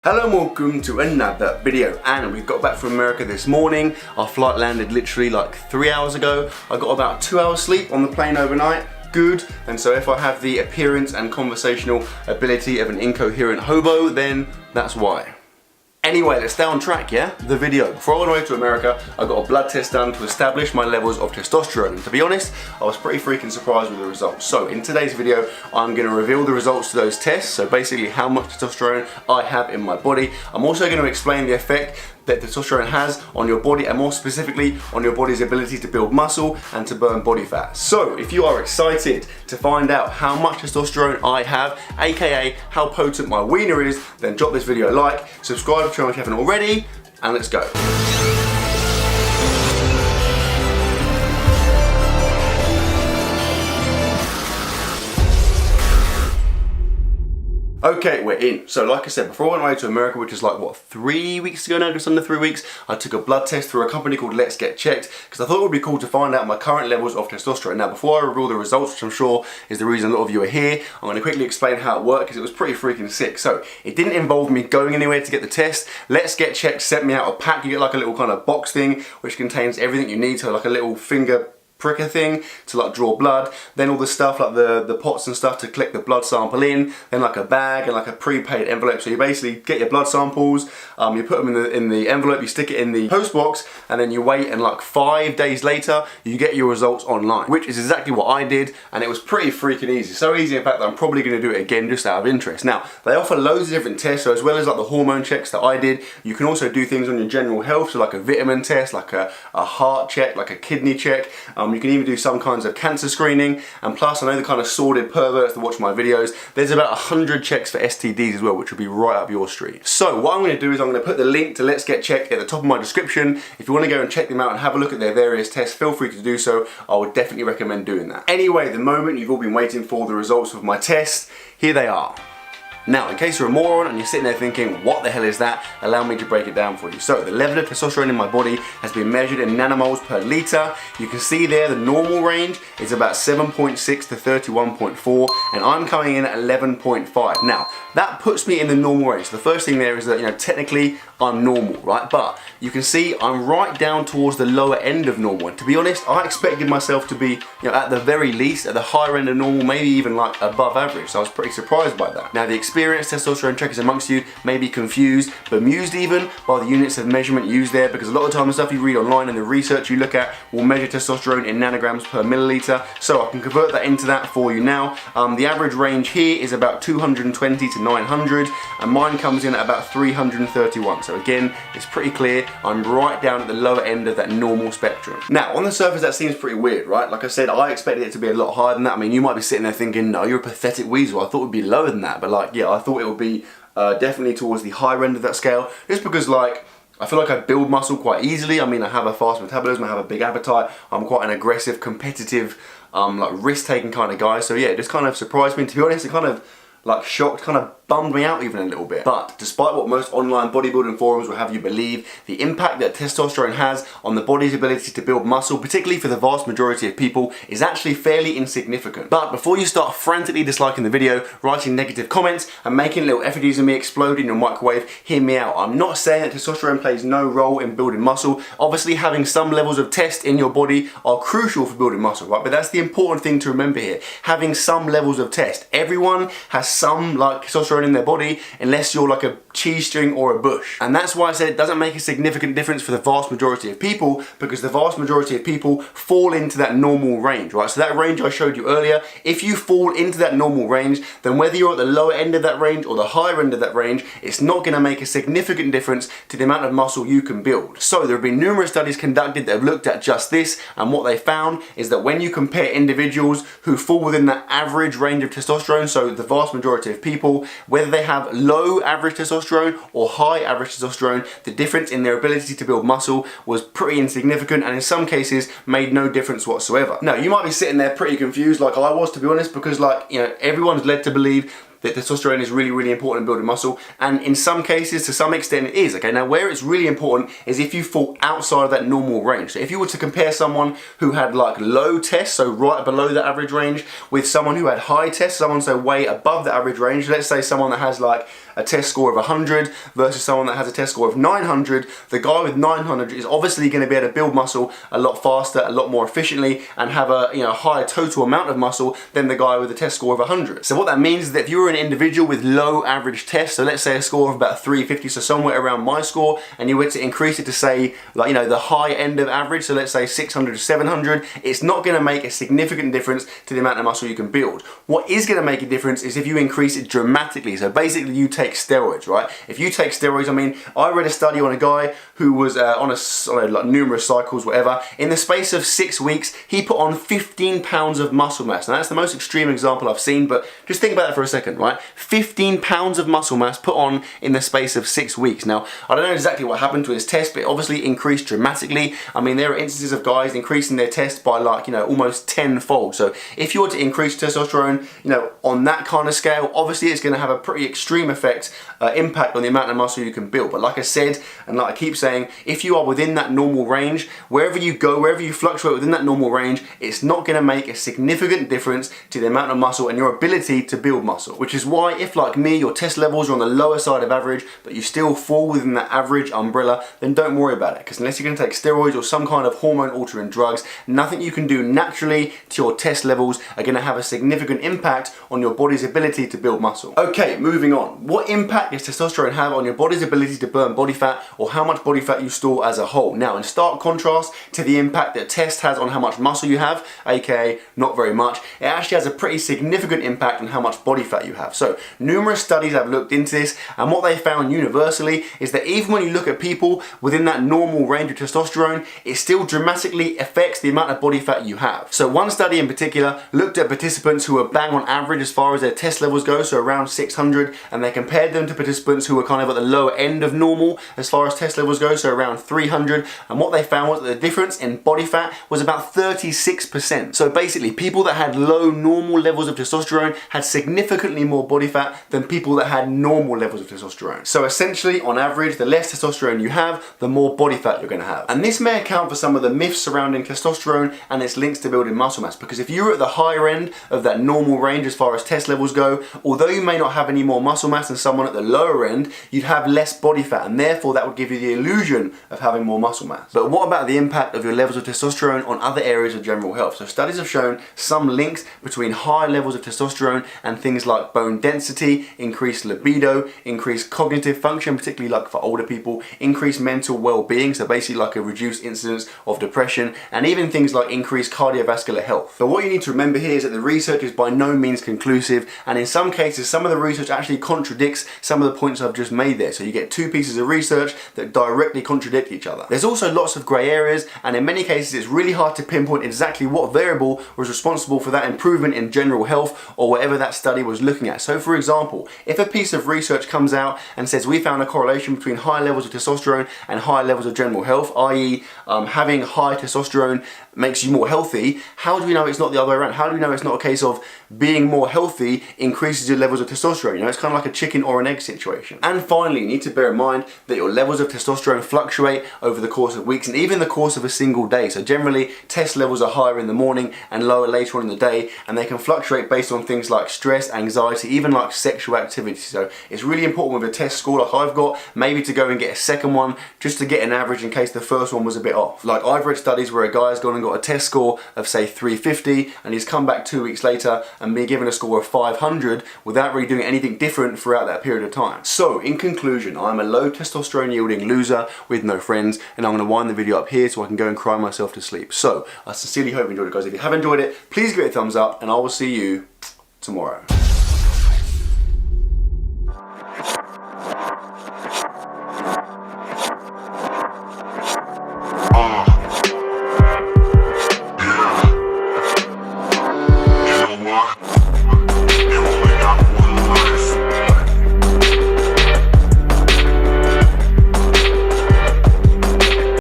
Hello and welcome to another video, and we've got back from America this morning. Our flight landed literally like 3 hours ago. I got about 2 hours sleep on the plane overnight. Good. And so if I have the appearance and conversational ability of an incoherent hobo, then that's why. Anyway, let's stay on track, yeah? The video. Before I went away to America, I got a blood test done to establish my levels of testosterone. And to be honest, I was pretty freaking surprised with the results. So in today's video, I'm gonna reveal the results to those tests. So basically how much testosterone I have in my body. I'm also gonna explain the effect that testosterone has on your body, and more specifically on your body's ability to build muscle and to burn body fat. So if you are excited to find out how much testosterone I have, aka how potent my wiener is, then drop this video a like, subscribe to the channel if you haven't already, and let's go. Okay, we're in. So like I said, before I went away to America, which is like, what, 3 weeks ago now, just under 3 weeks, I took a blood test through a company called Let's Get Checked, because I thought it would be cool to find out my current levels of testosterone. Now, before I reveal the results, which I'm sure is the reason a lot of you are here, I'm going to quickly explain how it worked, because it was pretty freaking sick. So, it didn't involve me going anywhere to get the test. Let's Get Checked sent me out a pack. You get like a little kind of box thing, which contains everything you need, so like a little finger pricker thing to like draw blood, then all the stuff like the pots and stuff to collect the blood sample in, then like a bag and like a prepaid envelope. So you basically get your blood samples, you put them in the envelope, you stick it in the post box, and then you wait, and like 5 days later you get your results online, which is exactly what I did, and it was pretty freaking easy. So easy in fact that I'm probably going to do it again just out of interest. Now they offer loads of different tests, so as well as like the hormone checks that I did, you can also do things on your general health, so like a vitamin test, like a heart check, like a kidney check. You can even do some kinds of cancer screening, and plus I know the kind of sordid perverts that watch my videos, there's about 100 checks for STDs as well, which will be right up your street. So what I'm going to do is I'm going to put the link to Let's Get Checked at the top of my description. If you want to go and check them out and have a look at their various tests, feel free to do so. I would definitely recommend doing that. Anyway, the moment you've all been waiting for, the results of my test, here they are. Now, in case you're a moron and you're sitting there thinking, what the hell is that? Allow me to break it down for you. So, the level of testosterone in my body has been measured in nanomoles per litre. You can see there the normal range is about 7.6 to 31.4, and I'm coming in at 11.5. Now, that puts me in the normal range. So the first thing there is that, you know, technically I'm normal, right? But you can see I'm right down towards the lower end of normal. And to be honest, I expected myself to be, you know, at the very least at the higher end of normal, maybe even like above average. So I was pretty surprised by that. Now, the experienced testosterone checkers amongst you may be confused, bemused even by the units of measurement used there, because a lot of the time the stuff you read online and the research you look at will measure testosterone in nanograms per milliliter. So I can convert that into that for you now. The average range here is about 220 to 900, and mine comes in at about 331. So again, it's pretty clear I'm right down at the lower end of that normal spectrum. Now, on the surface that seems pretty weird, right? Like I said, I expected it to be a lot higher than that. I mean, you might be sitting there thinking, no, you're a pathetic weasel. I thought it would be lower than that, but like, yeah, I thought it would be definitely towards the higher end of that scale, just because like, I feel like I build muscle quite easily. I mean, I have a fast metabolism, I have a big appetite, I'm quite an aggressive, competitive, like risk-taking kind of guy. So yeah, it just kind of surprised me. To be honest, it kind of like shocked, kind of bummed me out even a little bit. But despite what most online bodybuilding forums will have you believe, the impact that testosterone has on the body's ability to build muscle, particularly for the vast majority of people, is actually fairly insignificant. But before you start frantically disliking the video, writing negative comments, and making little effigies of me explode in your microwave, hear me out. I'm not saying that testosterone plays no role in building muscle. Obviously, having some levels of test in your body are crucial for building muscle, right? But that's the important thing to remember here. Having some levels of test. Everyone has some like testosterone in their body, unless you're like a cheese string or a bush. And that's why I said it doesn't make a significant difference for the vast majority of people, because the vast majority of people fall into that normal range, right? So that range I showed you earlier, if you fall into that normal range, then whether you're at the lower end of that range or the higher end of that range, it's not going to make a significant difference to the amount of muscle you can build. So there have been numerous studies conducted that have looked at just this, and what they found is that when you compare individuals who fall within that average range of testosterone, so the vast majority of people, whether they have low average testosterone or high average testosterone, the difference in their ability to build muscle was pretty insignificant, and in some cases made no difference whatsoever. Now, you might be sitting there pretty confused like I was, to be honest, because like, you know, everyone's led to believe that testosterone is really, really important in building muscle, and in some cases, to some extent, it is. Okay, now where it's really important is if you fall outside of that normal range. So if you were to compare someone who had like low tests, so right below the average range, with someone who had high tests, someone so way above the average range, let's say someone that has like a test score of 100 versus someone that has a test score of 900, the guy with 900 is obviously going to be able to build muscle a lot faster, a lot more efficiently, and have a higher total amount of muscle than the guy with a test score of 100. So what that means is that if you're an individual with low average test, so let's say a score of about 350, so somewhere around my score, and you were to increase it to say, like, the high end of average, so let's say 600 to 700, it's not going to make a significant difference to the amount of muscle you can build. What is going to make a difference is if you increase it dramatically. So basically you take steroids, right? If you take steroids, I read a study on a guy who was on like numerous cycles, whatever. In the space of 6 weeks, he put on 15 pounds of muscle mass. Now that's the most extreme example I've seen, but just think about that for a second, right? 15 pounds of muscle mass put on in the space of 6 weeks. Now, I don't know exactly what happened to his test, but it obviously increased dramatically. There are instances of guys increasing their test by like, almost tenfold. So if you were to increase testosterone, on that kind of scale, obviously it's going to have a pretty extreme effect, impact on the amount of muscle you can build. But like I said, and like I keep saying, if you are within that normal range, wherever you go, wherever you fluctuate within that normal range, it's not going to make a significant difference to the amount of muscle and your ability to build muscle. Which is why, if like me, your test levels are on the lower side of average, but you still fall within that average umbrella, then don't worry about it. Because unless you're going to take steroids or some kind of hormone altering drugs, nothing you can do naturally to your test levels are going to have a significant impact on your body's ability to build muscle. Okay, moving on. What impact does testosterone have on your body's ability to burn body fat, or how much body fat you store as a whole? Now, in stark contrast to the impact that test has on how much muscle you have, aka not very much, it actually has a pretty significant impact on how much body fat you have. So, numerous studies have looked into this, and what they found universally is that even when you look at people within that normal range of testosterone, it still dramatically affects the amount of body fat you have. So one study in particular looked at participants who were bang on average as far as their test levels go, so around 600, and they compared them to participants who were kind of at the lower end of normal as far as test levels go, so around 300, and what they found was that the difference in body fat was about 36%. So basically, people that had low normal levels of testosterone had significantly more body fat than people that had normal levels of testosterone. So essentially, on average, the less testosterone you have, the more body fat you're going to have. And this may account for some of the myths surrounding testosterone and its links to building muscle mass, because if you're at the higher end of that normal range as far as test levels go, although you may not have any more muscle mass than someone at the lower end, you'd have less body fat, and therefore that would give you the illusion of having more muscle mass. But what about the impact of your levels of testosterone on other areas of general health? So studies have shown some links between high levels of testosterone and things like bone density, increased libido, increased cognitive function, particularly like for older people, increased mental well-being, so basically like a reduced incidence of depression, and even things like increased cardiovascular health. But what you need to remember here is that the research is by no means conclusive, and in some cases some of the research actually contradicts some of the points I've just made there. So you get two pieces of research that directly contradict each other. There's also lots of grey areas, and in many cases it's really hard to pinpoint exactly what variable was responsible for that improvement in general health or whatever that study was looking at. So for example, if a piece of research comes out and says we found a correlation between high levels of testosterone and high levels of general health, i.e. having high testosterone makes you more healthy, how do we know it's not the other way around? How do we know it's not a case of being more healthy increases your levels of testosterone? It's kind of like a chicken or an egg situation. And finally, you need to bear in mind that your levels of testosterone fluctuate over the course of weeks and even the course of a single day. So generally, test levels are higher in the morning and lower later on in the day, and they can fluctuate based on things like stress, anxiety, even like sexual activity. So it's really important with a test score like I've got, maybe to go and get a second one just to get an average in case the first one was a bit off. Like I've read studies where a guy has gone and got a test score of say 350 and he's come back 2 weeks later and been given a score of 500 without really doing anything different throughout that period of time. So in conclusion, I'm a low testosterone yielding loser with no friends, and I'm going to wind the video up here so I can go and cry myself to sleep. So I sincerely hope you enjoyed it, guys. If you have enjoyed it, please give it a thumbs up, and I will see you tomorrow. You know what?